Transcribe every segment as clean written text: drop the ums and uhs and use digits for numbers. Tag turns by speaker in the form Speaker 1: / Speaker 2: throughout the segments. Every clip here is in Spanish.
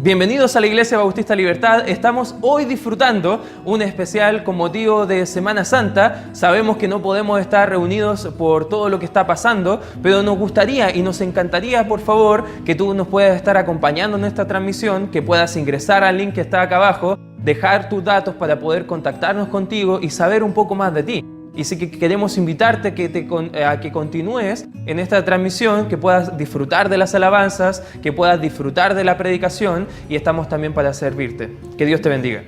Speaker 1: Bienvenidos a la Iglesia Bautista Libertad. Estamos hoy disfrutando un especial con motivo de Semana Santa. Sabemos que no podemos estar reunidos por todo lo que está pasando, pero nos gustaría y nos encantaría, por favor, que tú nos puedas estar acompañando en esta transmisión, que puedas ingresar al link que está acá abajo, dejar tus datos para poder contactarnos contigo y saber un poco más de ti. Y sí que queremos invitarte a que continúes en esta transmisión, que puedas disfrutar de las alabanzas, que puedas disfrutar de la predicación, y estamos también para servirte. Que Dios te bendiga.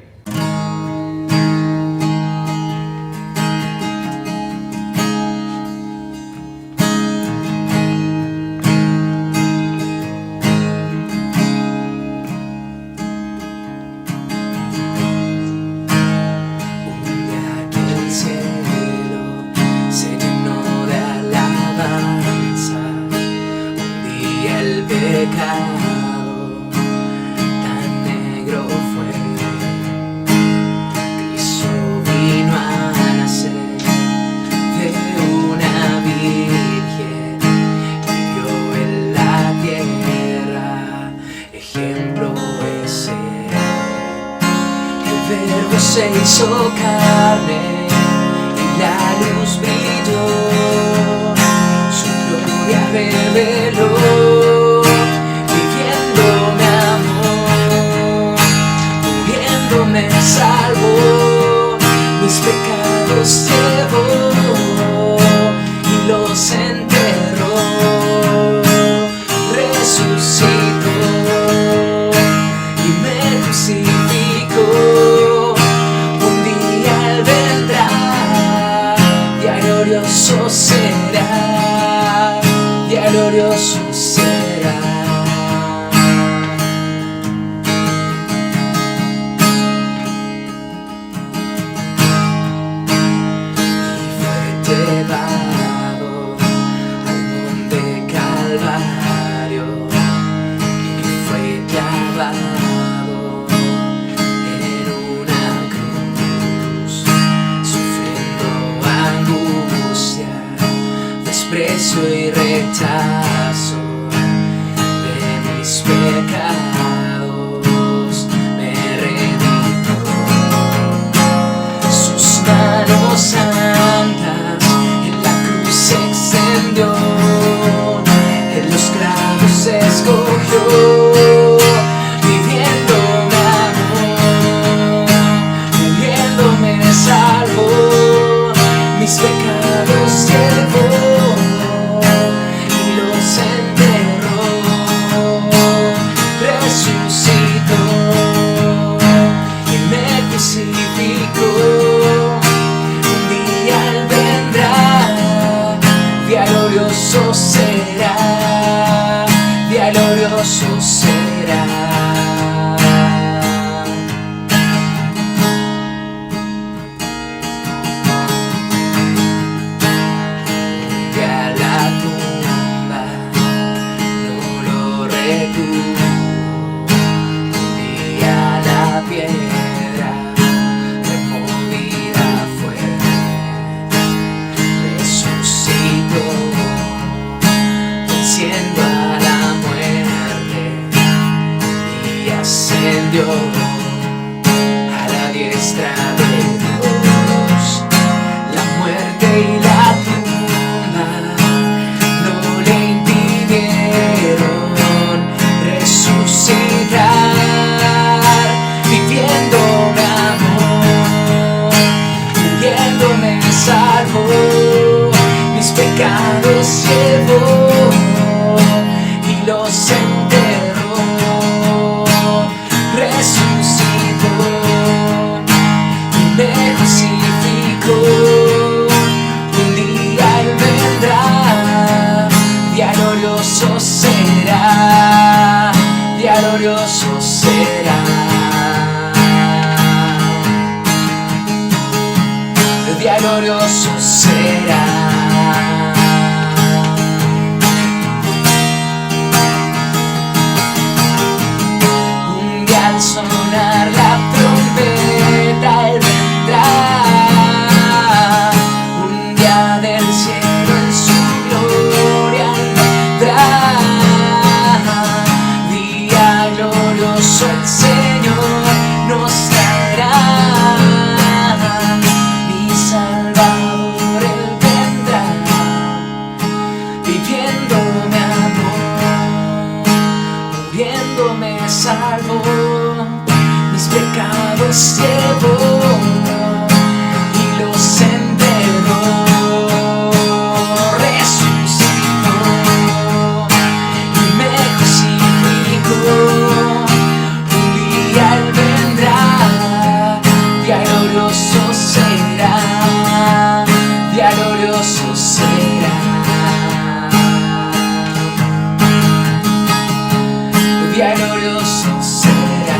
Speaker 2: Se hizo carne y la luz brilló, su gloria reveló, viviéndome amor, muriéndome salvó, mis pecados llevó y los enterró, resucitó y me crucificó. Glorioso será, ya glorioso será. Y fue llevado al monte Calvario y fue clavado en una cruz, sufriendo angustia, desprecio y rechazo de mis pecados, me redimió. Sus manos santas en la cruz se extendió, en los clavos se escogió, viviéndome amor, muriéndome salvó, mis pecados llevó y los enterró, resucitó y me crucificó. Un día Él vendrá, día glorioso será, día glorioso será. A la diestra de Dios, la muerte y la tumba no le impidieron resucitar, viviéndome amor, muriéndome salvó, mis pecados llevó y los enterró, resucitó y me crucificó. Un día Él vendrá, día glorioso será, día glorioso será, día glorioso será. salvó, mis pecados llevó y los enterró. Resucitó y me crucificó. Un día Él vendrá, día glorioso será, día glorioso será. Día glorioso será.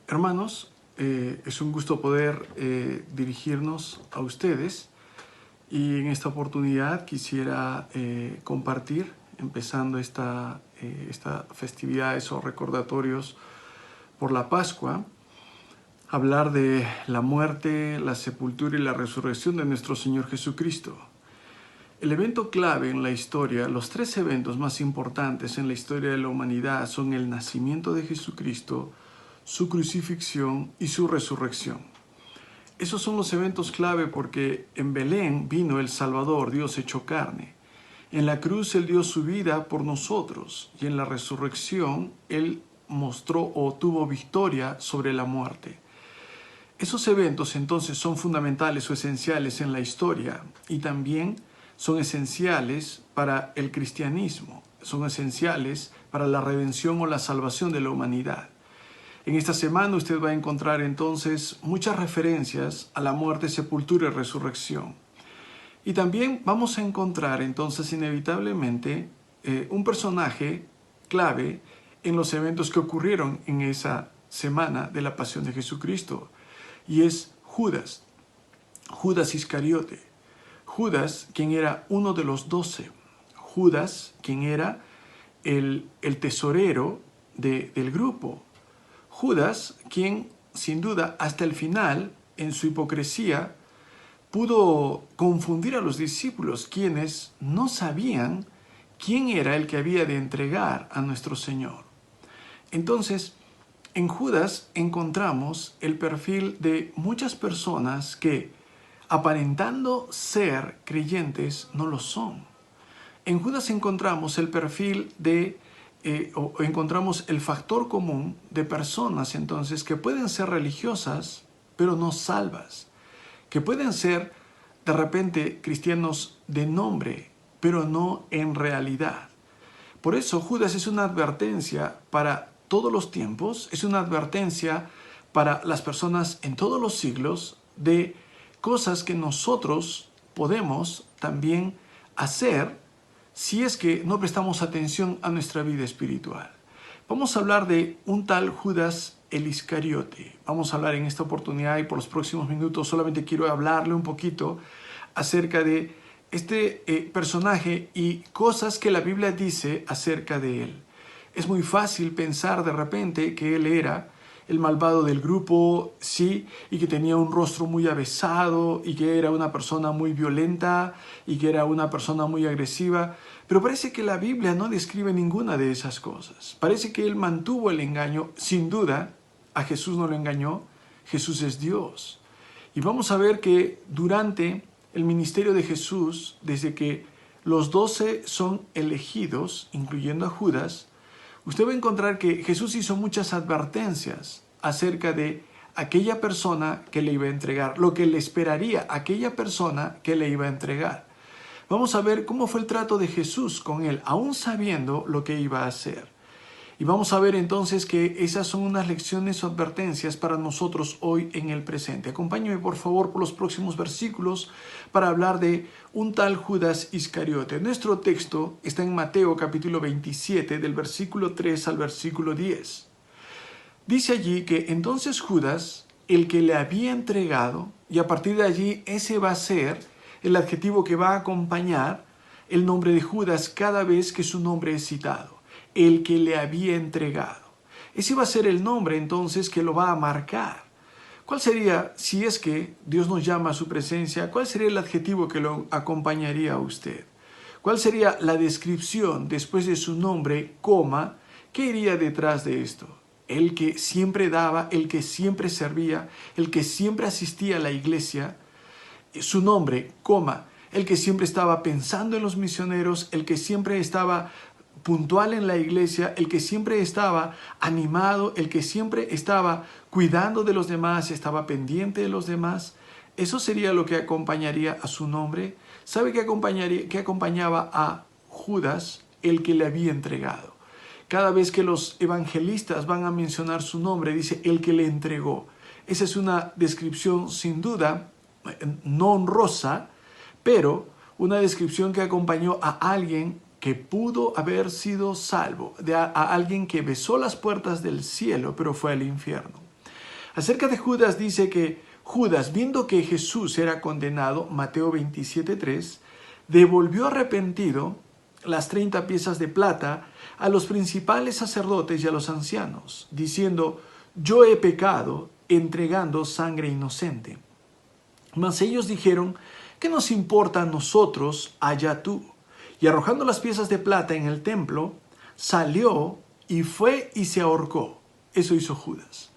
Speaker 3: Hermanos, es un gusto poder dirigirnos a ustedes y en esta oportunidad quisiera compartir, empezando esta festividades o recordatorios por la Pascua, hablar de la muerte, la sepultura y la resurrección de nuestro Señor Jesucristo. El evento clave en la historia, los tres eventos más importantes en la historia de la humanidad son el nacimiento de Jesucristo, su crucifixión y su resurrección. Esos son los eventos clave porque en Belén vino el Salvador, Dios hecho carne. En la cruz Él dio su vida por nosotros y en la resurrección Él mostró o tuvo victoria sobre la muerte. Esos eventos entonces son fundamentales o esenciales en la historia y también son esenciales para el cristianismo, son esenciales para la redención o la salvación de la humanidad. En esta semana usted va a encontrar entonces muchas referencias a la muerte, sepultura y resurrección. Y también vamos a encontrar entonces inevitablemente un personaje clave en los eventos que ocurrieron en esa semana de la pasión de Jesucristo. Y es Judas, Judas Iscariote. Judas, quien era uno de los 12. Judas, quien era el tesorero del grupo. Judas, quien sin duda hasta el final, en su hipocresía, pudo confundir a los discípulos, quienes no sabían quién era el que había de entregar a nuestro Señor. Entonces, en Judas encontramos el perfil de muchas personas que, aparentando ser creyentes, no lo son. En Judas encontramos el perfil o encontramos el factor común de personas entonces que pueden ser religiosas, pero no salvas, que pueden ser de repente cristianos de nombre, pero no en realidad. Por eso Judas es una advertencia para todos los tiempos, es una advertencia para las personas en todos los siglos de cosas que nosotros podemos también hacer si es que no prestamos atención a nuestra vida espiritual. Vamos a hablar de un tal Judas el Iscariote. Vamos a hablar en esta oportunidad y por los próximos minutos solamente quiero hablarle un poquito acerca de este personaje y cosas que la Biblia dice acerca de él. Es muy fácil pensar de repente que él era el malvado del grupo, sí, y que tenía un rostro muy avesado, y que era una persona muy violenta, y que era una persona muy agresiva. Pero parece que la Biblia no describe ninguna de esas cosas. Parece que él mantuvo el engaño. Sin duda, a Jesús no lo engañó. Jesús es Dios. Y vamos a ver que durante el ministerio de Jesús, desde que los 12 son elegidos, incluyendo a Judas, usted va a encontrar que Jesús hizo muchas advertencias acerca de aquella persona que le iba a entregar, lo que le esperaría a aquella persona que le iba a entregar. Vamos a ver cómo fue el trato de Jesús con él, aún sabiendo lo que iba a hacer. Y vamos a ver entonces que esas son unas lecciones o advertencias para nosotros hoy en el presente. Acompáñame por favor por los próximos versículos para hablar de un tal Judas Iscariote. Nuestro texto está en Mateo capítulo 27 del versículo 3 al versículo 10. Dice allí que entonces Judas, el que le había entregado, y a partir de allí ese va a ser el adjetivo que va a acompañar el nombre de Judas cada vez que su nombre es citado. El que le había entregado. Ese va a ser el nombre entonces que lo va a marcar. ¿Cuál sería, si es que Dios nos llama a su presencia, cuál sería el adjetivo que lo acompañaría a usted? ¿Cuál sería la descripción después de su nombre, coma, qué iría detrás de esto? El que siempre daba, el que siempre servía, el que siempre asistía a la iglesia, su nombre, coma, el que siempre estaba pensando en los misioneros, el que siempre estaba puntual en la iglesia, el que siempre estaba animado, el que siempre estaba cuidando de los demás, estaba pendiente de los demás. Eso sería lo que acompañaría a su nombre. ¿Sabe qué acompañaba a Judas? El que le había entregado. Cada vez que los evangelistas van a mencionar su nombre, dice el que le entregó. Esa es una descripción sin duda no honrosa, pero una descripción que acompañó a alguien que pudo haber sido salvo, a alguien que besó las puertas del cielo, pero fue al infierno. Acerca de Judas dice que Judas, viendo que Jesús era condenado, Mateo 27:3, devolvió arrepentido las 30 piezas de plata a los principales sacerdotes y a los ancianos, diciendo: yo he pecado, entregando sangre inocente. Mas ellos dijeron: ¿qué nos importa a nosotros? Allá tú. Y arrojando las piezas de plata en el templo, salió y fue y se ahorcó. Eso hizo Judas.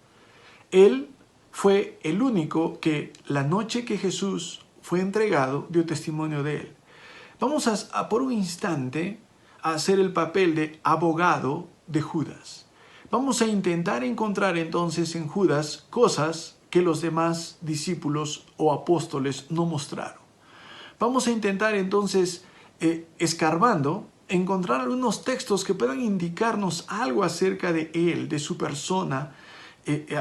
Speaker 3: Él fue el único que la noche que Jesús fue entregado dio testimonio de él. Vamos a por un instante a hacer el papel de abogado de Judas. Vamos a intentar encontrar entonces en Judas cosas que los demás discípulos o apóstoles no mostraron. Vamos a intentar entonces, escarbando, encontrar algunos textos que puedan indicarnos algo acerca de él, de su persona,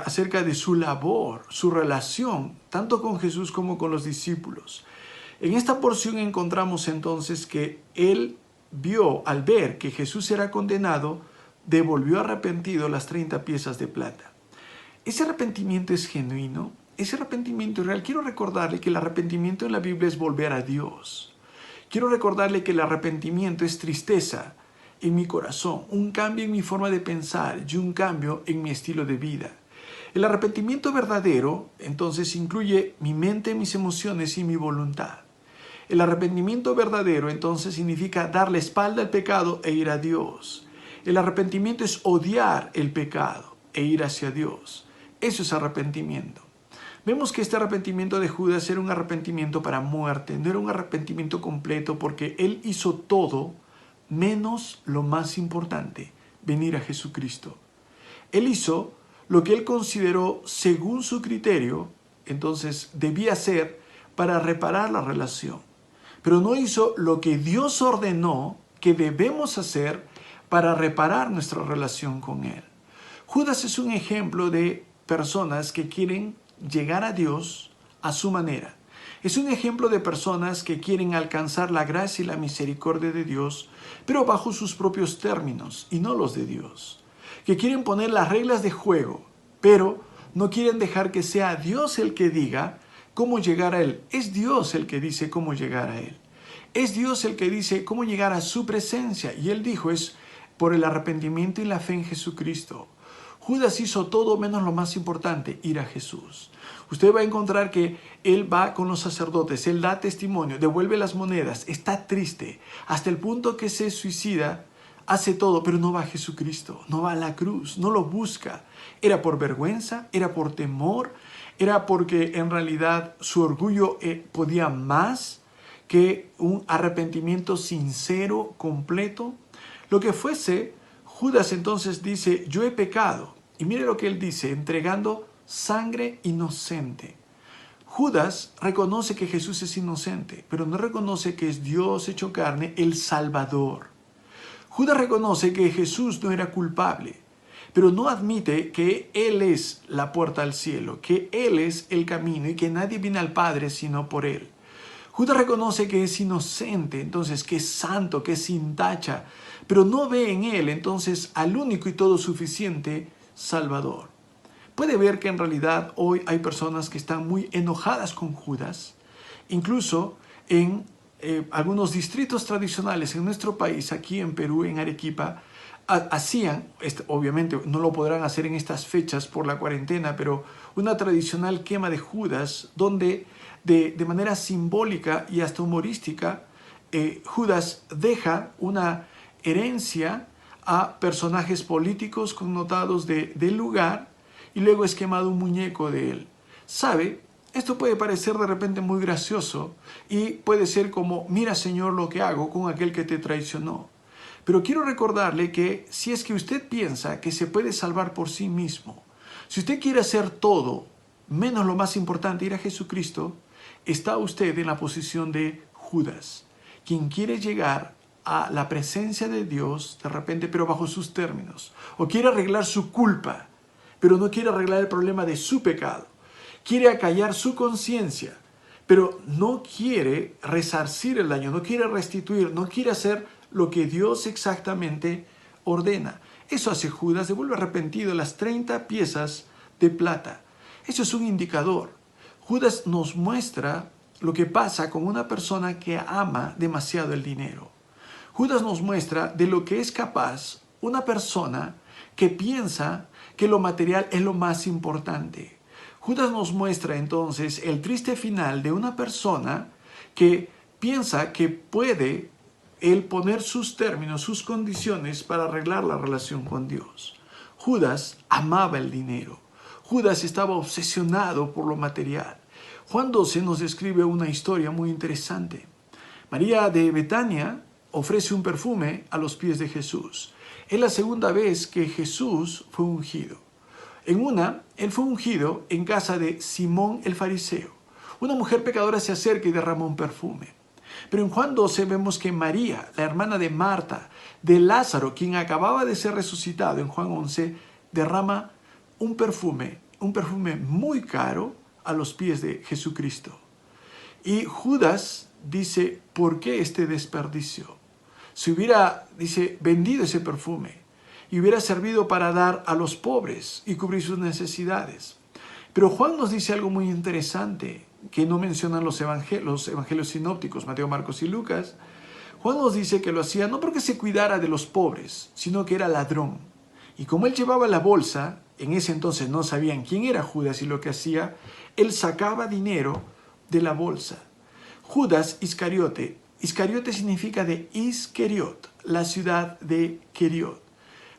Speaker 3: acerca de su labor, su relación, tanto con Jesús como con los discípulos. En esta porción encontramos entonces que él vio, al ver que Jesús era condenado, devolvió arrepentido las 30 piezas de plata. Ese arrepentimiento es genuino, ese arrepentimiento es real. Quiero recordarle que el arrepentimiento en la Biblia es volver a Dios. Quiero recordarle que el arrepentimiento es tristeza en mi corazón, un cambio en mi forma de pensar y un cambio en mi estilo de vida. El arrepentimiento verdadero, entonces, incluye mi mente, mis emociones y mi voluntad. El arrepentimiento verdadero, entonces, significa dar la espalda al pecado e ir a Dios. El arrepentimiento es odiar el pecado e ir hacia Dios. Eso es arrepentimiento. Vemos que este arrepentimiento de Judas era un arrepentimiento para muerte, no era un arrepentimiento completo porque él hizo todo menos lo más importante, venir a Jesucristo. Él hizo lo que él consideró según su criterio, entonces debía hacer para reparar la relación. Pero no hizo lo que Dios ordenó que debemos hacer para reparar nuestra relación con Él. Judas es un ejemplo de personas que quieren llegar a Dios a su manera. Es un ejemplo de personas que quieren alcanzar la gracia y la misericordia de Dios, pero bajo sus propios términos y no los de Dios. Que quieren poner las reglas de juego, pero no quieren dejar que sea Dios el que diga cómo llegar a Él. Es Dios el que dice cómo llegar a Él. Es Dios el que dice cómo llegar a su presencia. Y Él dijo, es por el arrepentimiento y la fe en Jesucristo. Judas hizo todo menos lo más importante, ir a Jesús. Usted va a encontrar que él va con los sacerdotes, él da testimonio, devuelve las monedas, está triste, hasta el punto que se suicida, hace todo, pero no va a Jesucristo, no va a la cruz, no lo busca. Era por vergüenza, era por temor, era porque en realidad su orgullo podía más que un arrepentimiento sincero, completo. Lo que fuese, Judas entonces dice, yo he pecado. Y mire lo que él dice, entregando sangre inocente. Judas reconoce que Jesús es inocente, pero no reconoce que es Dios hecho carne, el Salvador. Judas reconoce que Jesús no era culpable, pero no admite que Él es la puerta al cielo, que Él es el camino y que nadie viene al Padre sino por Él. Judas reconoce que es inocente, entonces que es santo, que es sin tacha, pero no ve en Él entonces al único y todo suficiente Salvador. Puede ver que en realidad hoy hay personas que están muy enojadas con Judas, incluso en algunos distritos tradicionales en nuestro país, aquí en Perú, en Arequipa, hacían, obviamente no lo podrán hacer en estas fechas por la cuarentena, pero una tradicional quema de Judas, donde de manera simbólica y hasta humorística, Judas deja una herencia a personajes políticos connotados del lugar y luego es quemado un muñeco de él. ¿Sabe? Esto puede parecer de repente muy gracioso y puede ser como, mira Señor lo que hago con aquel que te traicionó. Pero quiero recordarle que si es que usted piensa que se puede salvar por sí mismo, si usted quiere hacer todo, menos lo más importante, ir a Jesucristo, está usted en la posición de Judas, quien quiere llegar a la presencia de Dios de repente, pero bajo sus términos. O quiere arreglar su culpa, pero no quiere arreglar el problema de su pecado. Quiere acallar su conciencia, pero no quiere resarcir el daño, no quiere restituir, no quiere hacer lo que Dios exactamente ordena. Eso hace Judas, devuelve arrepentido las 30 piezas de plata. Eso es un indicador. Judas nos muestra lo que pasa con una persona que ama demasiado el dinero. Judas nos muestra de lo que es capaz una persona que piensa que lo material es lo más importante. Judas nos muestra entonces el triste final de una persona que piensa que puede él poner sus términos, sus condiciones para arreglar la relación con Dios. Judas amaba el dinero. Judas estaba obsesionado por lo material. Juan 12 nos describe una historia muy interesante. María de Betania ofrece un perfume a los pies de Jesús. Es la segunda vez que Jesús fue ungido. En una, él fue ungido en casa de Simón el fariseo. Una mujer pecadora se acerca y derrama un perfume. Pero en Juan 12 vemos que María, la hermana de Marta, de Lázaro, quien acababa de ser resucitado en Juan 11, derrama un perfume muy caro a los pies de Jesucristo. Y Judas dice, ¿por qué este desperdicio? Si hubiera, dice, vendido ese perfume y hubiera servido para dar a los pobres y cubrir sus necesidades. Pero Juan nos dice algo muy interesante que no mencionan los evangelios sinópticos, Mateo, Marcos y Lucas. Juan nos dice que lo hacía no porque se cuidara de los pobres, sino que era ladrón. Y como él llevaba la bolsa, en ese entonces no sabían quién era Judas y lo que hacía, él sacaba dinero de la bolsa. Judas Iscariote. Iscariote significa de Isqueriot, la ciudad de Queriot.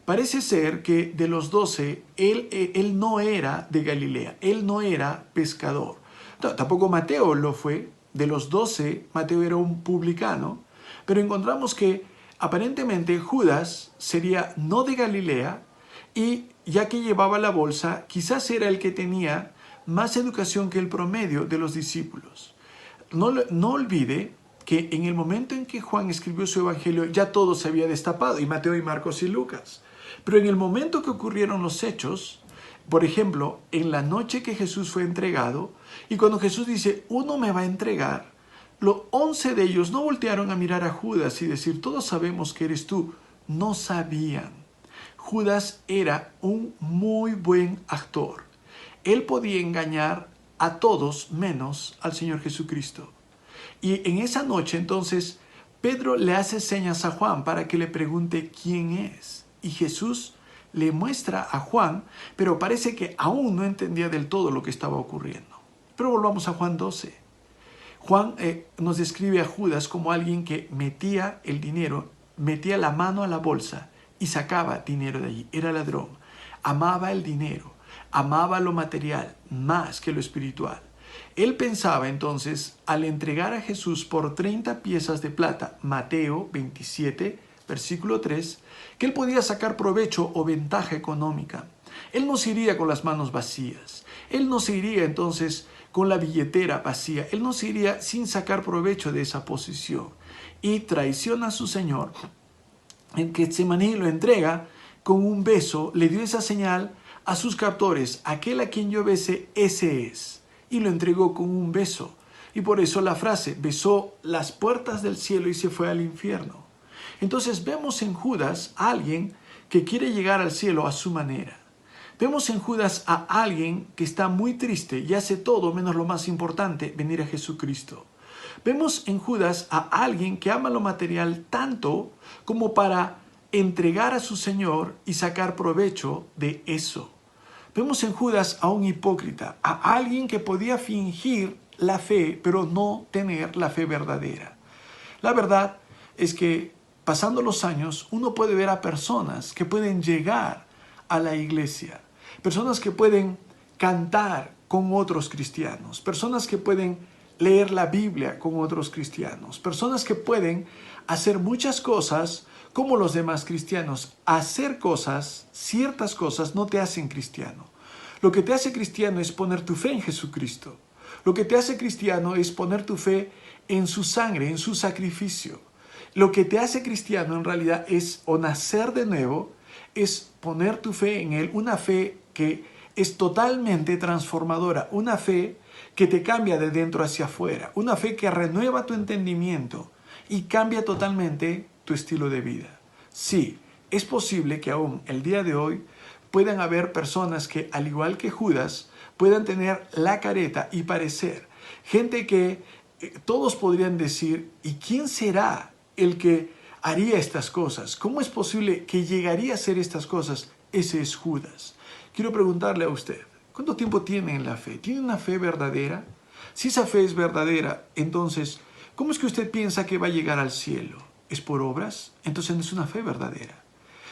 Speaker 3: Parece ser que de los 12, él no era de Galilea, él no era pescador. No, tampoco Mateo lo fue. De los 12, Mateo era un publicano. Pero encontramos que aparentemente Judas sería no de Galilea y ya que llevaba la bolsa, quizás era el que tenía más educación que el promedio de los discípulos. No olvide que en el momento en que Juan escribió su evangelio ya todo se había destapado, y Mateo y Marcos y Lucas. Pero en el momento que ocurrieron los hechos, por ejemplo, en la noche que Jesús fue entregado, y cuando Jesús dice, uno me va a entregar, los 11 de ellos no voltearon a mirar a Judas y decir, todos sabemos que eres tú. No sabían. Judas era un muy buen actor. Él podía engañar a todos menos al Señor Jesucristo. Y en esa noche entonces Pedro le hace señas a Juan para que le pregunte quién es. Y Jesús le muestra a Juan, pero parece que aún no entendía del todo lo que estaba ocurriendo. Pero volvamos a Juan 12. Juan nos describe a Judas como alguien que metía el dinero, metía la mano a la bolsa y sacaba dinero de allí. Era ladrón. Amaba el dinero, amaba lo material más que lo espiritual. Él pensaba entonces, al entregar a Jesús por 30 piezas de plata, Mateo 27, versículo 3, que él podía sacar provecho o ventaja económica. Él no se iría con las manos vacías. Él no se iría entonces con la billetera vacía. Él no se iría sin sacar provecho de esa posición. Y traiciona a su Señor. En Getsemaní lo entrega con un beso, le dio esa señal a sus captores. Aquel a quien yo bese, ese es. Y lo entregó con un beso. Y por eso la frase, besó las puertas del cielo y se fue al infierno. Entonces vemos en Judas a alguien que quiere llegar al cielo a su manera. Vemos en Judas a alguien que está muy triste y hace todo menos lo más importante, venir a Jesucristo. Vemos en Judas a alguien que ama lo material tanto como para entregar a su Señor y sacar provecho de eso. Vemos en Judas a un hipócrita, a alguien que podía fingir la fe, pero no tener la fe verdadera. La verdad es que pasando los años, uno puede ver a personas que pueden llegar a la iglesia, personas que pueden cantar con otros cristianos, personas que pueden leer la Biblia con otros cristianos, personas que pueden hacer muchas cosas como los demás cristianos. Hacer cosas, ciertas cosas, no te hacen cristiano. Lo que te hace cristiano es poner tu fe en Jesucristo. Lo que te hace cristiano es poner tu fe en su sangre, en su sacrificio. Lo que te hace cristiano en realidad es, o nacer de nuevo, es poner tu fe en Él, una fe que es totalmente transformadora, una fe que te cambia de dentro hacia afuera, una fe que renueva tu entendimiento y cambia totalmente tu estilo de vida. Sí, es posible que aún el día de hoy puedan haber personas que, al igual que Judas, puedan tener la careta y parecer. Gente que todos podrían decir, ¿y quién será el que haría estas cosas? ¿Cómo es posible que llegaría a hacer estas cosas? Ese es Judas. Quiero preguntarle a usted, ¿cuánto tiempo tiene en la fe? ¿Tiene una fe verdadera? Si esa fe es verdadera, entonces, ¿cómo es que usted piensa que va a llegar al cielo? ¿Es por obras? Entonces no es una fe verdadera.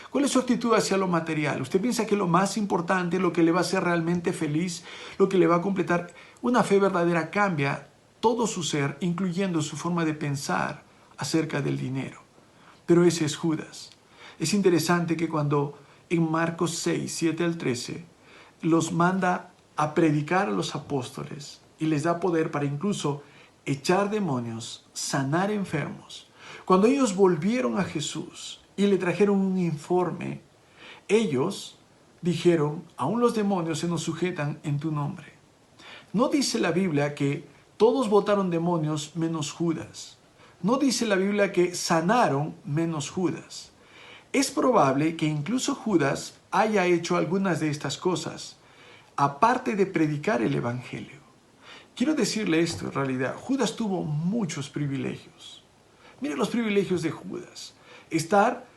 Speaker 3: ¿Cuál es su actitud hacia lo material? ¿Usted piensa que lo más importante, lo que le va a hacer realmente feliz, lo que le va a completar? Una fe verdadera cambia todo su ser, incluyendo su forma de pensar acerca del dinero. Pero ese es Judas. Es interesante que cuando en Marcos 6, 7 al 13, los manda a predicar a los apóstoles y les da poder para incluso echar demonios, sanar enfermos. Cuando ellos volvieron a Jesús y le trajeron un informe, ellos dijeron, aún los demonios se nos sujetan en tu nombre. No dice la Biblia que todos botaron demonios menos Judas. No dice la Biblia que sanaron menos Judas. Es probable que incluso Judas haya hecho algunas de estas cosas, aparte de predicar el Evangelio. Quiero decirle esto, en realidad, Judas tuvo muchos privilegios. Mire los privilegios de Judas. Estar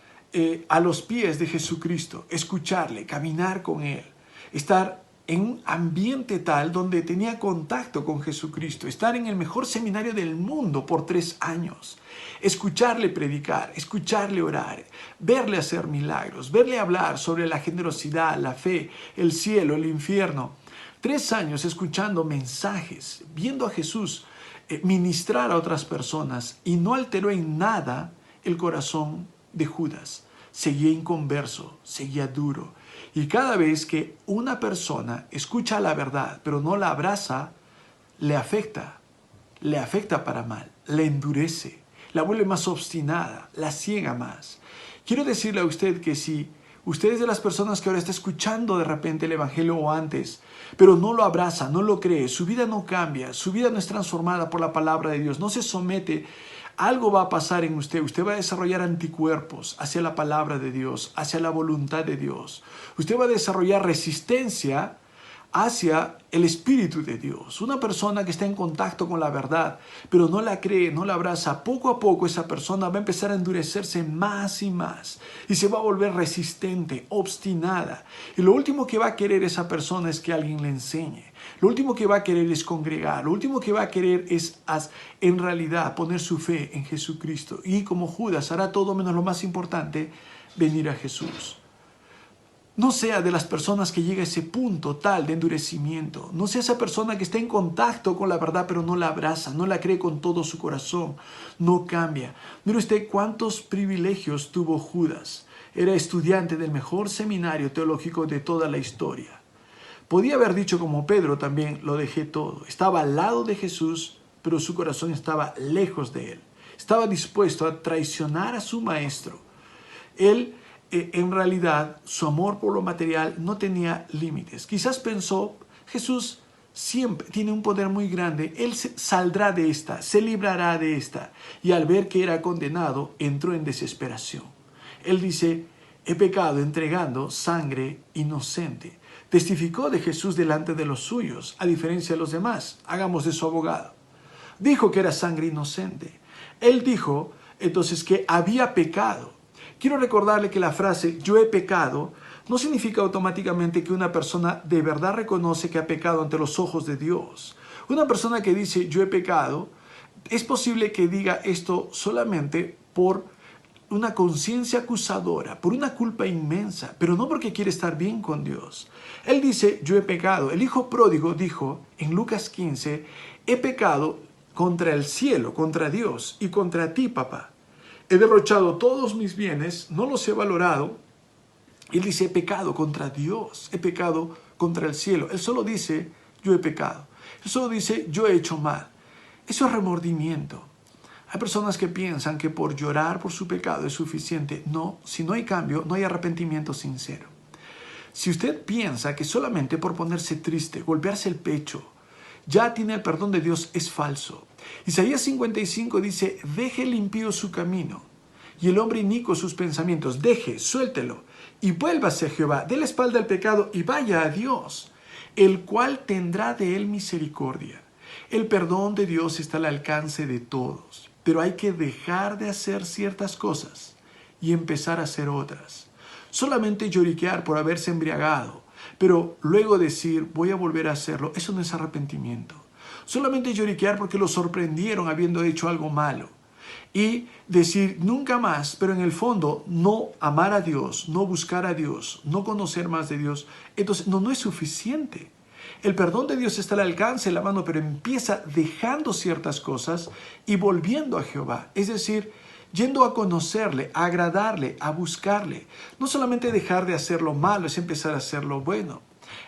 Speaker 3: a los pies de Jesucristo, escucharle, caminar con Él, estar en un ambiente tal donde tenía contacto con Jesucristo, estar en el mejor seminario del mundo por 3 años, escucharle predicar, escucharle orar, verle hacer milagros, verle hablar sobre la generosidad, la fe, el cielo, el infierno. 3 años escuchando mensajes, viendo a Jesús ministrar a otras personas, y no alteró en nada el corazón de Judas. Seguía inconverso, seguía duro. Y cada vez que una persona escucha la verdad, pero no la abraza, le afecta para mal, le endurece, la vuelve más obstinada, la ciega más. Quiero decirle a usted que si usted es de las personas que ahora está escuchando de repente el Evangelio o antes, pero no lo abraza, no lo cree, su vida no cambia, su vida no es transformada por la palabra de Dios, no se somete, algo va a pasar en usted. Usted va a desarrollar anticuerpos hacia la palabra de Dios, hacia la voluntad de Dios. Usted va a desarrollar resistencia hacia el Espíritu de Dios. Una persona que está en contacto con la verdad, pero no la cree, no la abraza, poco a poco esa persona va a empezar a endurecerse más y más y se va a volver resistente, obstinada. Y lo último que va a querer esa persona es que alguien le enseñe. Lo último que va a querer es congregar. Lo último que va a querer es en realidad poner su fe en Jesucristo. Y como Judas hará todo menos lo más importante, venir a Jesús. No sea de las personas que llega a ese punto tal de endurecimiento. No sea esa persona que está en contacto con la verdad pero no la abraza, no la cree con todo su corazón, no cambia. Mire usted cuántos privilegios tuvo Judas. Era estudiante del mejor seminario teológico de toda la historia. Podía haber dicho como Pedro también, lo dejé todo. Estaba al lado de Jesús, pero su corazón estaba lejos de él. Estaba dispuesto a traicionar a su maestro. Él en realidad su amor por lo material no tenía límites. Quizás pensó, Jesús siempre tiene un poder muy grande, Él saldrá de esta, se librará de esta. Y al ver que era condenado, entró en desesperación. Él dice, he pecado entregando sangre inocente. Testificó de Jesús delante de los suyos, a diferencia de los demás. Hagamos de su abogado. Dijo que era sangre inocente. Él dijo entonces que había pecado. Quiero recordarle que la frase yo he pecado no significa automáticamente que una persona de verdad reconoce que ha pecado ante los ojos de Dios. Una persona que dice yo he pecado, es posible que diga esto solamente por una conciencia acusadora, por una culpa inmensa, pero no porque quiere estar bien con Dios. Él dice, yo he pecado. El hijo pródigo dijo en Lucas 15, he pecado contra el cielo, contra Dios y contra ti, papá. He derrochado todos mis bienes, no los he valorado. Él dice, he pecado contra Dios, he pecado contra el cielo. Él solo dice, yo he pecado. Él solo dice, yo he hecho mal. Eso es remordimiento. Hay personas que piensan que por llorar por su pecado es suficiente. No, si no hay cambio, no hay arrepentimiento sincero. Si usted piensa que solamente por ponerse triste, golpearse el pecho, ya tiene el perdón de Dios, es falso. Isaías 55 dice, deje el impío su camino y el hombre inicuo sus pensamientos. Deje, suéltelo y vuélvase a Jehová. Dé la espalda al pecado y vaya a Dios. el cual tendrá de él misericordia. El perdón de Dios está al alcance de todos, pero hay que dejar de hacer ciertas cosas y empezar a hacer otras. Solamente lloriquear por haberse embriagado, pero luego decir voy a volver a hacerlo, eso no es arrepentimiento. Solamente lloriquear porque lo sorprendieron habiendo hecho algo malo y decir nunca más, pero en el fondo no amar a Dios, no buscar a Dios, no conocer más de Dios, entonces no es suficiente. El perdón de Dios está al alcance de la mano, pero empieza dejando ciertas cosas y volviendo a Jehová. Es decir, yendo a conocerle, a agradarle, a buscarle. No solamente dejar de hacer lo malo, es empezar a hacer lo bueno.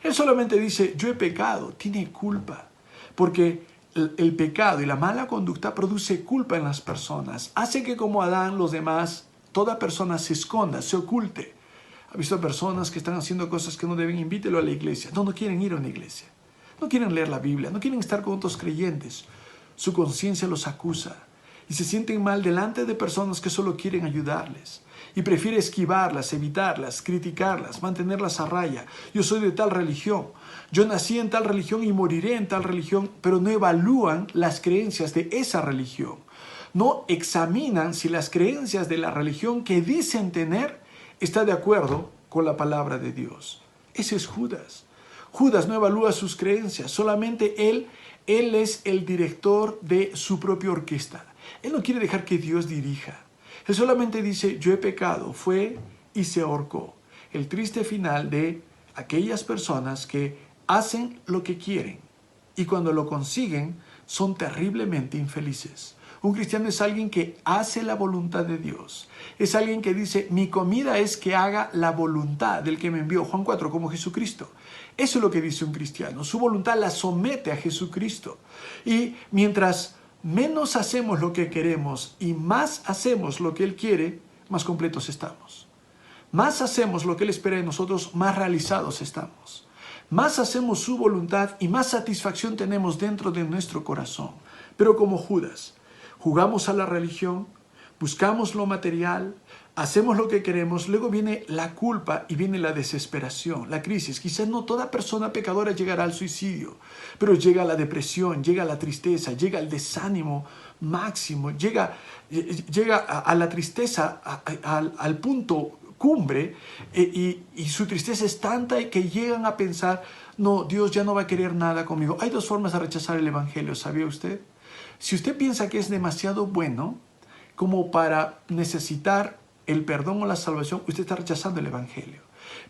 Speaker 3: Él solamente dice, yo he pecado, tiene culpa. Porque el pecado y la mala conducta produce culpa en las personas. Hace que como Adán, los demás, toda persona se esconda, se oculte. ¿Ha visto personas que están haciendo cosas que no deben? Invítelo a la iglesia. No quieren ir a una iglesia. No quieren leer la Biblia. No quieren estar con otros creyentes. Su conciencia los acusa. Y se sienten mal delante de personas que solo quieren ayudarles. Y prefiere esquivarlas, evitarlas, criticarlas, mantenerlas a raya. Yo soy de tal religión. Yo nací en tal religión y moriré en tal religión. Pero no evalúan las creencias de esa religión. No examinan si las creencias de la religión que dicen tener está de acuerdo con la palabra de Dios. Ese es Judas. Judas no evalúa sus creencias, solamente él es el director de su propia orquesta. Él no quiere dejar que Dios dirija. Él solamente dice, yo he pecado, fue y se ahorcó. El triste final de aquellas personas que hacen lo que quieren y cuando lo consiguen son terriblemente infelices. Un cristiano es alguien que hace la voluntad de Dios. Es alguien que dice, mi comida es que haga la voluntad del que me envió. Juan 4, como Jesucristo. Eso es lo que dice un cristiano. Su voluntad la somete a Jesucristo. Y mientras menos hacemos lo que queremos y más hacemos lo que Él quiere, más completos estamos. Más hacemos lo que Él espera de nosotros, más realizados estamos. Más hacemos su voluntad y más satisfacción tenemos dentro de nuestro corazón. Pero como Judas, jugamos a la religión, buscamos lo material, hacemos lo que queremos, luego viene la culpa y viene la desesperación, la crisis. Quizás no toda persona pecadora llegará al suicidio, pero llega la depresión, llega la tristeza, llega el desánimo máximo, llega a la tristeza, al punto cumbre y su tristeza es tanta que llegan a pensar, no, Dios ya no va a querer nada conmigo. Hay dos formas de rechazar el evangelio, ¿sabía usted? Si usted piensa que es demasiado bueno como para necesitar el perdón o la salvación, usted está rechazando el evangelio.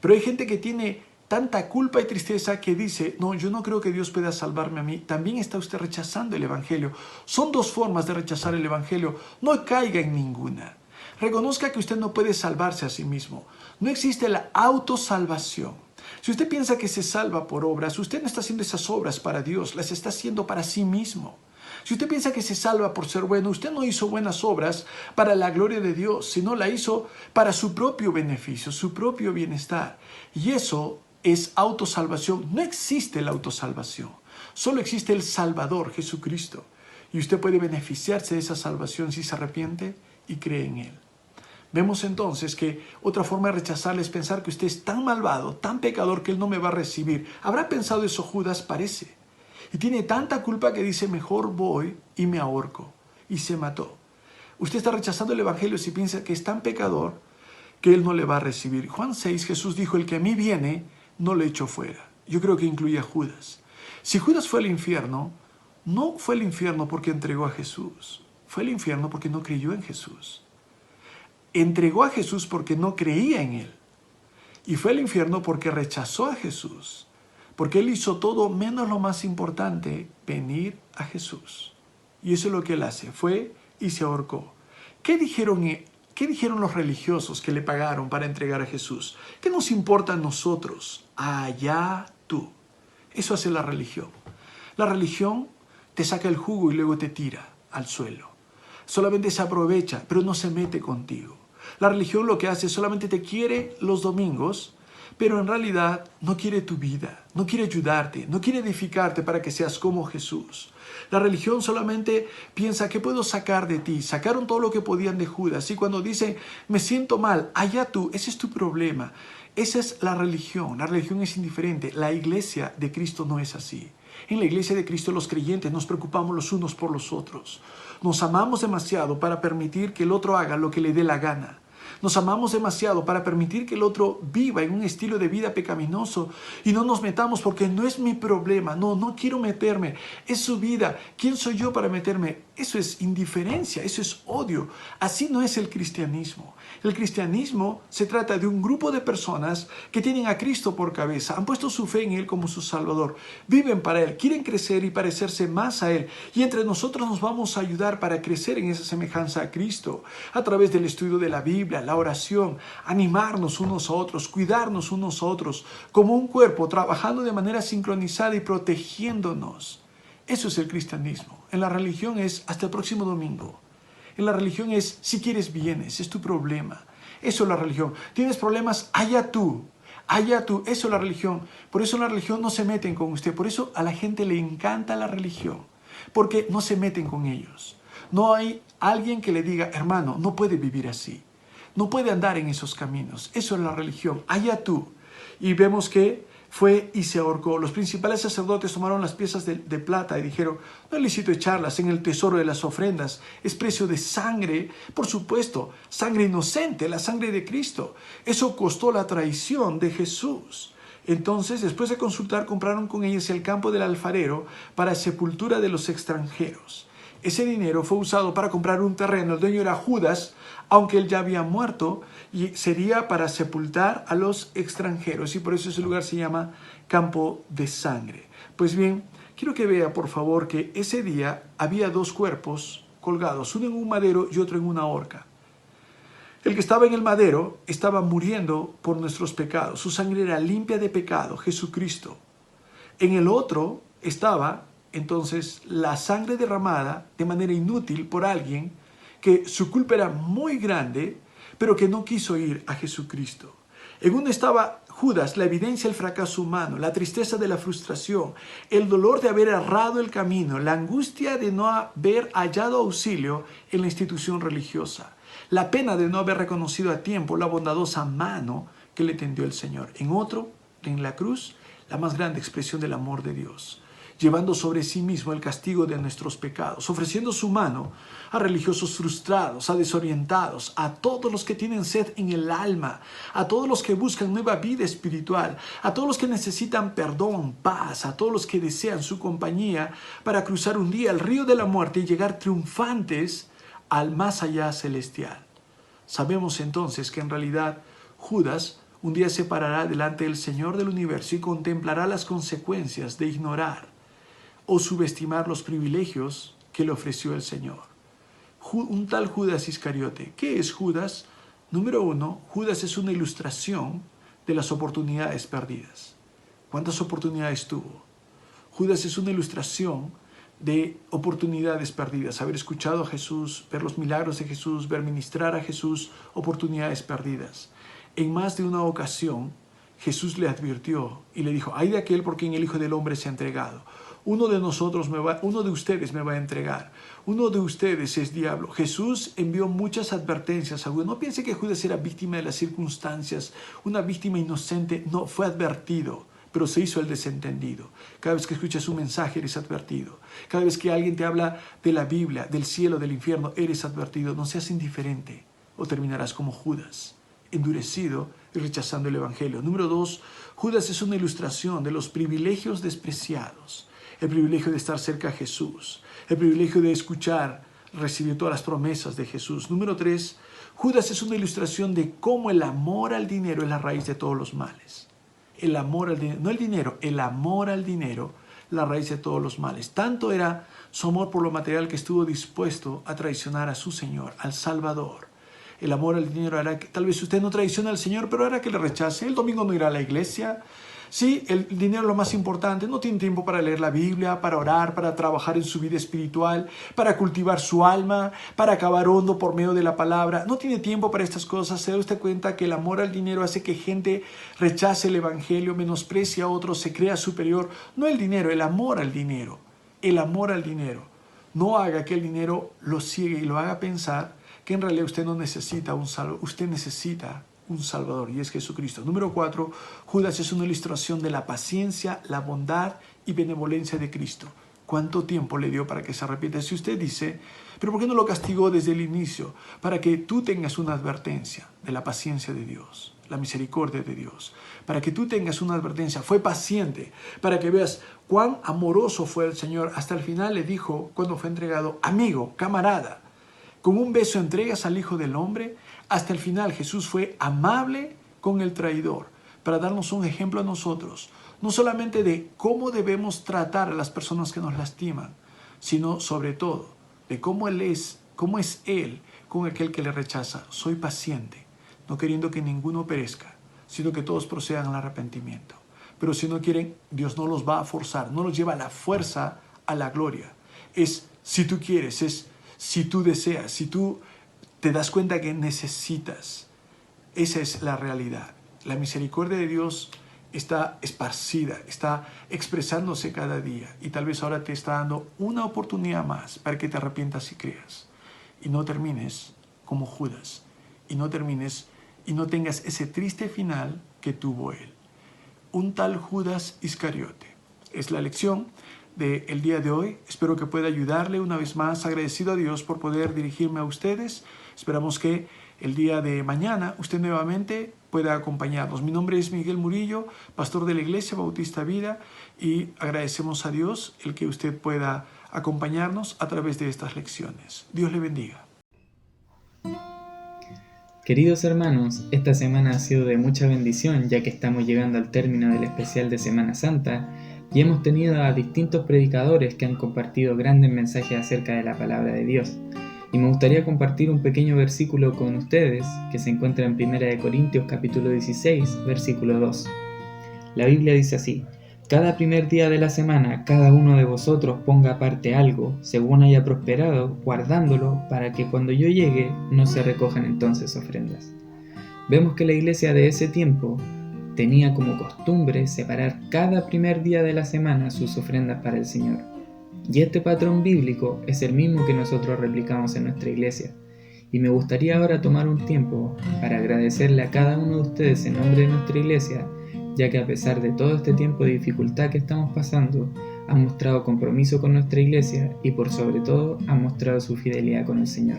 Speaker 3: Pero hay gente que tiene tanta culpa y tristeza que dice, no, yo no creo que Dios pueda salvarme a mí. También está usted rechazando el evangelio. Son dos formas de rechazar el evangelio. No caiga en ninguna. Reconozca que usted no puede salvarse a sí mismo. No existe la autosalvación. Si usted piensa que se salva por obras, usted no está haciendo esas obras para Dios, las está haciendo para sí mismo. Si usted piensa que se salva por ser bueno, usted no hizo buenas obras para la gloria de Dios, sino la hizo para su propio beneficio, su propio bienestar. Y eso es autosalvación. No existe la autosalvación. Solo existe el Salvador, Jesucristo. Y usted puede beneficiarse de esa salvación si se arrepiente y cree en Él. Vemos entonces que otra forma de rechazarle es pensar que usted es tan malvado, tan pecador que Él no me va a recibir. ¿Habrá pensado eso Judas? Parece. Y tiene tanta culpa que dice, mejor voy y me ahorco. Y se mató. Usted está rechazando el evangelio si piensa que es tan pecador que Él no le va a recibir. Juan 6, Jesús dijo, el que a mí viene, no le echo fuera. Yo creo que incluye a Judas. Si Judas fue al infierno, no fue al infierno porque entregó a Jesús. Fue al infierno porque no creyó en Jesús. Entregó a Jesús porque no creía en Él. Y fue al infierno porque rechazó a Jesús. Porque Él hizo todo menos lo más importante, venir a Jesús. Y eso es lo que Él hace. Fue y se ahorcó. ¿Qué dijeron los religiosos que le pagaron para entregar a Jesús? ¿Qué nos importa a nosotros? Allá tú. Eso hace la religión. La religión te saca el jugo y luego te tira al suelo. Solamente se aprovecha, pero no se mete contigo. La religión lo que hace es solamente te quiere los domingos, pero en realidad no quiere tu vida, no quiere ayudarte, no quiere edificarte para que seas como Jesús. La religión solamente piensa, ¿qué puedo sacar de ti? Sacaron todo lo que podían de Judas. Y cuando dicen, me siento mal, allá tú, ese es tu problema. Esa es la religión. La religión es indiferente. La iglesia de Cristo no es así. En la iglesia de Cristo los creyentes nos preocupamos los unos por los otros. Nos amamos demasiado para permitir que el otro haga lo que le dé la gana. Nos amamos demasiado para permitir que el otro viva en un estilo de vida pecaminoso y no nos metamos porque no es mi problema. No quiero meterme. Es su vida. ¿Quién soy yo para meterme? Eso es indiferencia, eso es odio. Así no es el cristianismo. El cristianismo se trata de un grupo de personas que tienen a Cristo por cabeza, han puesto su fe en Él como su Salvador, viven para Él, quieren crecer y parecerse más a Él. Y entre nosotros nos vamos a ayudar para crecer en esa semejanza a Cristo, a través del estudio de la Biblia, la oración, animarnos unos a otros, cuidarnos unos a otros, como un cuerpo, trabajando de manera sincronizada y protegiéndonos. Eso es el cristianismo. En la religión es hasta el próximo domingo. En la religión es, si quieres vienes, es tu problema. Eso es la religión. Tienes problemas, allá tú. Eso es la religión. Por eso en la religión no se meten con usted. Por eso a la gente le encanta la religión. Porque no se meten con ellos. No hay alguien que le diga, hermano, no puede vivir así. No puede andar en esos caminos. Eso es la religión. Allá tú. Y vemos que fue y se ahorcó. Los principales sacerdotes tomaron las piezas de plata y dijeron, no es lícito echarlas en el tesoro de las ofrendas, es precio de sangre, por supuesto, sangre inocente, la sangre de Cristo. Eso costó la traición de Jesús. Entonces, después de consultar, compraron con ellos el campo del alfarero para sepultura de los extranjeros. Ese dinero fue usado para comprar un terreno, el dueño era Judas, aunque él ya había muerto, y sería para sepultar a los extranjeros, y por eso ese lugar se llama Campo de Sangre. Pues bien, quiero que vea, por favor, que ese día había dos cuerpos colgados, uno en un madero y otro en una horca. El que estaba en el madero estaba muriendo por nuestros pecados, su sangre era limpia de pecado, Jesucristo. En el otro estaba entonces la sangre derramada de manera inútil por alguien que su culpa era muy grande, pero que no quiso ir a Jesucristo. En uno estaba Judas, la evidencia del fracaso humano, la tristeza de la frustración, el dolor de haber errado el camino, la angustia de no haber hallado auxilio en la institución religiosa, la pena de no haber reconocido a tiempo la bondadosa mano que le tendió el Señor. En otro, en la cruz, la más grande expresión del amor de Dios, llevando sobre sí mismo el castigo de nuestros pecados, ofreciendo su mano a religiosos frustrados, a desorientados, a todos los que tienen sed en el alma, a todos los que buscan nueva vida espiritual, a todos los que necesitan perdón, paz, a todos los que desean su compañía para cruzar un día el río de la muerte y llegar triunfantes al más allá celestial. Sabemos entonces que en realidad Judas un día se parará delante del Señor del universo y contemplará las consecuencias de ignorar o subestimar los privilegios que le ofreció el Señor. Un tal Judas Iscariote. ¿Qué es Judas? Número uno, Judas es una ilustración de las oportunidades perdidas. ¿Cuántas oportunidades tuvo? Judas es una ilustración de oportunidades perdidas. Haber escuchado a Jesús, ver los milagros de Jesús, ver ministrar a Jesús, oportunidades perdidas. En más de una ocasión, Jesús le advirtió y le dijo, ay de aquel por quien el Hijo del Hombre se ha entregado. Uno de ustedes me va a entregar. Uno de ustedes es diablo. Jesús envió muchas advertencias a Judas. No piense que Judas era víctima de las circunstancias, una víctima inocente. No, fue advertido, pero se hizo el desentendido. Cada vez que escuchas un mensaje eres advertido. Cada vez que alguien te habla de la Biblia, del cielo, del infierno, eres advertido. No seas indiferente o terminarás como Judas, endurecido y rechazando el Evangelio. Número dos, Judas es una ilustración de los privilegios despreciados. El privilegio de estar cerca a Jesús, el privilegio de escuchar, recibir todas las promesas de Jesús. Número tres, Judas es una ilustración de cómo el amor al dinero es la raíz de todos los males. El amor al dinero, no el dinero, el amor al dinero, la raíz de todos los males. Tanto era su amor por lo material que estuvo dispuesto a traicionar a su Señor, al Salvador. El amor al dinero hará que, tal vez usted no traiciona al Señor, pero hará que le rechace. El domingo no irá a la iglesia. Sí, el dinero es lo más importante. No tiene tiempo para leer la Biblia, para orar, para trabajar en su vida espiritual, para cultivar su alma, para acabar hondo por medio de la palabra. No tiene tiempo para estas cosas. Se da usted cuenta que el amor al dinero hace que gente rechace el Evangelio, menosprecie a otros, se crea superior. No el dinero, el amor al dinero. El amor al dinero. No haga que el dinero lo ciegue y lo haga pensar que en realidad usted no necesita un salvo. Usted necesita un Salvador y es Jesucristo. Número 4, Judas es una ilustración de la paciencia, la bondad y benevolencia de Cristo. ¿Cuánto tiempo le dio para que se arrepienta? Si usted dice, pero ¿por qué no lo castigó desde el inicio? Para que tú tengas una advertencia de la paciencia de Dios, la misericordia de Dios. Para que tú tengas una advertencia. Fue paciente. Para que veas cuán amoroso fue el Señor. Hasta el final le dijo, cuando fue entregado, amigo, camarada, con un beso entregas al Hijo del Hombre. Hasta el final Jesús fue amable con el traidor para darnos un ejemplo a nosotros. No solamente de cómo debemos tratar a las personas que nos lastiman, sino sobre todo de cómo es Él con aquel que le rechaza. Soy paciente, no queriendo que ninguno perezca, sino que todos procedan al arrepentimiento. Pero si no quieren, Dios no los va a forzar, no los lleva a la fuerza a la gloria. Es si tú quieres, es si tú deseas, si tú te das cuenta que necesitas. Esa es la realidad. La misericordia de Dios está esparcida, está expresándose cada día y tal vez ahora te está dando una oportunidad más para que te arrepientas y creas y no termines como Judas y no tengas ese triste final que tuvo él. Un tal Judas Iscariote. Es la lección del día de hoy. Espero que pueda ayudarle una vez más. Agradecido a Dios por poder dirigirme a ustedes. Esperamos que el día de mañana usted nuevamente pueda acompañarnos. Mi nombre es Miguel Murillo, pastor de la Iglesia Bautista Vida, y agradecemos a Dios el que usted pueda acompañarnos a través de estas lecciones. Dios le bendiga.
Speaker 4: Queridos hermanos, esta semana ha sido de mucha bendición, ya que estamos llegando al término del especial de Semana Santa y hemos tenido a distintos predicadores que han compartido grandes mensajes acerca de la palabra de Dios. Y me gustaría compartir un pequeño versículo con ustedes que se encuentra en 1 Corintios capítulo 16, versículo 2. La Biblia dice así: cada primer día de la semana cada uno de vosotros ponga aparte algo, según haya prosperado, guardándolo, para que cuando yo llegue no se recojan entonces ofrendas. Vemos que la iglesia de ese tiempo tenía como costumbre separar cada primer día de la semana sus ofrendas para el Señor. Y este patrón bíblico es el mismo que nosotros replicamos en nuestra iglesia. Y me gustaría ahora tomar un tiempo para agradecerle a cada uno de ustedes en nombre de nuestra iglesia, ya que a pesar de todo este tiempo de dificultad que estamos pasando, han mostrado compromiso con nuestra iglesia y por sobre todo han mostrado su fidelidad con el Señor.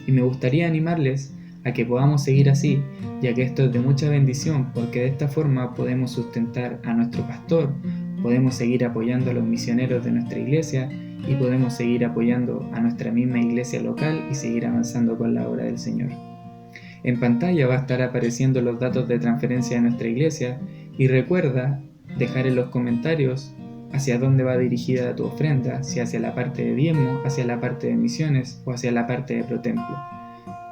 Speaker 4: Y me gustaría animarles a que podamos seguir así, ya que esto es de mucha bendición, porque de esta forma podemos sustentar a nuestro pastor, podemos seguir apoyando a los misioneros de nuestra iglesia y podemos seguir apoyando a nuestra misma iglesia local y seguir avanzando con la obra del Señor. En pantalla va a estar apareciendo los datos de transferencia de nuestra iglesia y recuerda dejar en los comentarios hacia dónde va dirigida tu ofrenda, si hacia la parte de diezmo, hacia la parte de misiones o hacia la parte de protemplo.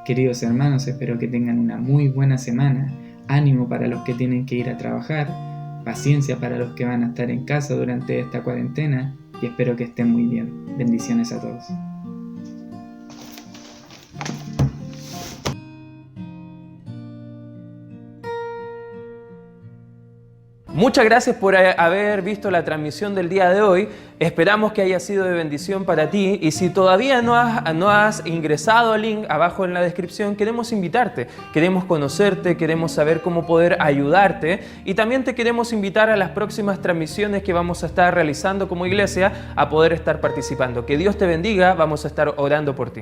Speaker 4: Queridos hermanos, espero que tengan una muy buena semana, ánimo para los que tienen que ir a trabajar, paciencia para los que van a estar en casa durante esta cuarentena y espero que estén muy bien. Bendiciones a todos.
Speaker 1: Muchas gracias por haber visto la transmisión del día de hoy. Esperamos que haya sido de bendición para ti y si todavía no has ingresado al link abajo en la descripción, queremos invitarte, queremos conocerte, queremos saber cómo poder ayudarte y también te queremos invitar a las próximas transmisiones que vamos a estar realizando como iglesia a poder estar participando. Que Dios te bendiga, vamos a estar orando por ti.